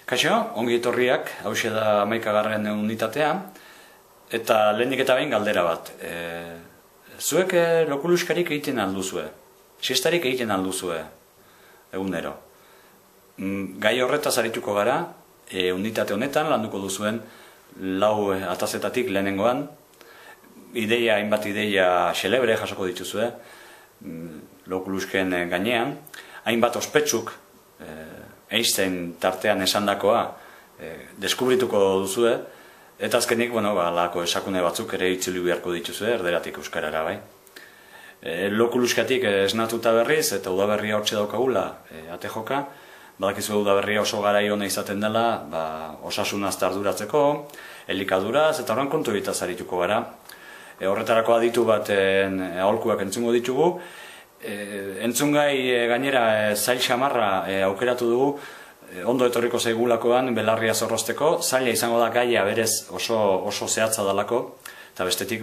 Kaixo, ongi etorriak, hauxe da 11. unitatea, eta lehenik eta behin galdera bat. Zuek lokuluskarik egiten alduzue, siestarik egiten alduzue, egunero. Gai horretaz arituko gara, unitate honetan landuko duzuen 4 atazetatik lehenengoan, hainbat ideia xelebre jasoko dituzue, lokulusken gainean, hainbat ospetsuk, Einstein tartean esandakoa deskubrituko duzue, eta azkenik, lako esakune batzuk ere itzuli beharko dituzue, erderatik euskarara, bai. Lokuluskatik esnatuta berriz, eta udaberria hortxe daukagula, ate joka, badakizu udaberria oso garai ona izaten dela, osasunaz arduratzeko, elikaduraz, eta horren kontu bitaz arituko gara. Horretarako aditu baten aholkuak entzungo ditugu, entzungai gainera zail xamarra aukeratu dugu, ondo etorriko zaigulakoan belarria zorrozteko, zaila izango da gaia berez oso zehatza dalako, eta bestetik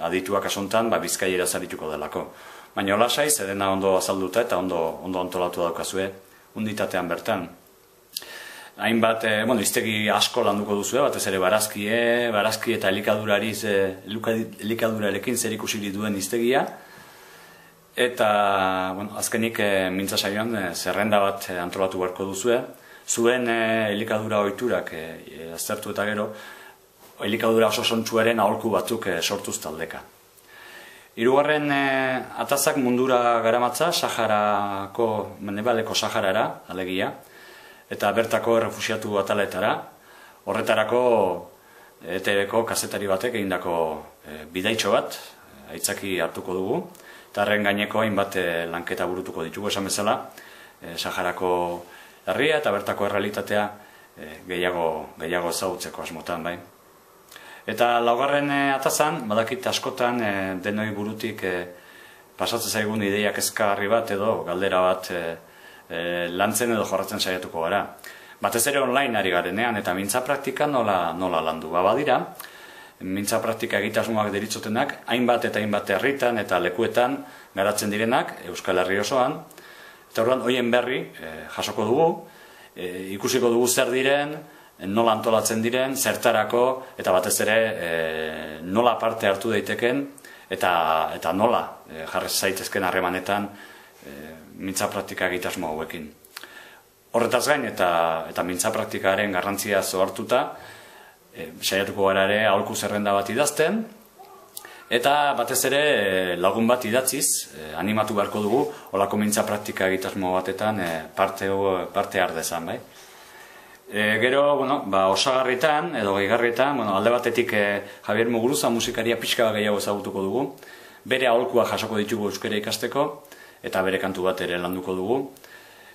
adituak asontan bizkaiera zarituko delako. Baina lasai, zedena ondo azalduta eta ondo antolatu daukazue unitatean bertan. Hainbat, iztegi asko landuko duzue, batez ere barazki eta elikadurarekin zer ikusirik duen iztegia. Eta, azkenik mintza saioan zerrenda bat antolatu beharko duzue. Zuen elikadura ohiturak aztertu eta gero, elikadura oso sontsuaren aholku batzuk sortuz taldeka. Hirugarren atazak mundura garamatza, Saharako, Mendebaleko Saharara, alegia, eta bertako errefuxiatu ataletara. Horretarako ETV-ko kazetari batek egindako bidaitxo bat, aitzaki hartuko dugu, eta horren gaineko hainbat lanketa burutuko ditugu esan bezala, Saharako herria eta bertako errealitatea gehiago ezagutzeko asmotan, bai. Eta laugarren atazan, badakit askotan denoi burutik pasatzen zaigun ideia kezkagarri bat edo galdera bat lantzen edo jorratzen saiatuko gara. Batez ere online ari garenean eta mintza praktika nola landu. Badira, mintza praktika egitasmoak deritzotenak, hainbat eta hainbat herritan eta lekuetan garatzen direnak, Euskal Herri osoan, eta horren hoien berri jasoko dugu, ikusiko dugu zer diren, nola antolatzen diren, zertarako, eta batez ere nola parte hartu daiteken, eta nola jarri zaitezken harremanetan mintza praktika egitasmo hauekin. Horretaz gain eta mintza praktikaren garrantzia zohartuta, saiatuko gara ere aholku zerrenda bat idazten, eta batez ere lagun bat idatziz, animatu beharko dugu, holako mintza praktika egitasmo batetan parte ardezan, bai. Gero, osagarritan, edo gehigarritan, alde batetik Javier Muguruza musikaria pixka gehiago ezagutuko dugu, bere aholkua jasoko ditugu euskara ikasteko, eta bere kantu bat ere landuko dugu.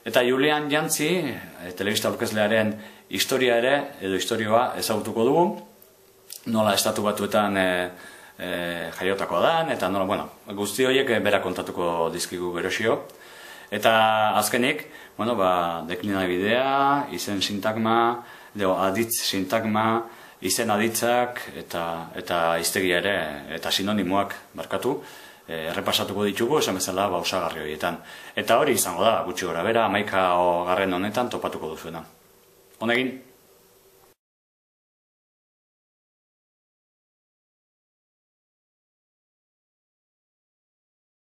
Eta Julian Jantzi, telebista aurkezlearen historia ere, edo historioa ezagutuko dugu, nola estatu batuetan jaiotakoa dan, eta nola, guzti horiek bera kontatuko dizkigu gerosio. Eta azkenik, deklinabidea, izen sintagma, aditz sintagma, izen aditzak eta hiztegia ere, eta sinonimoak barkatu, errepasatuko ditugu, esan bezala osagarri horietan. Eta hori izango da, gutxi gora bera, 11. honetan topatuko duzuena. Honegin.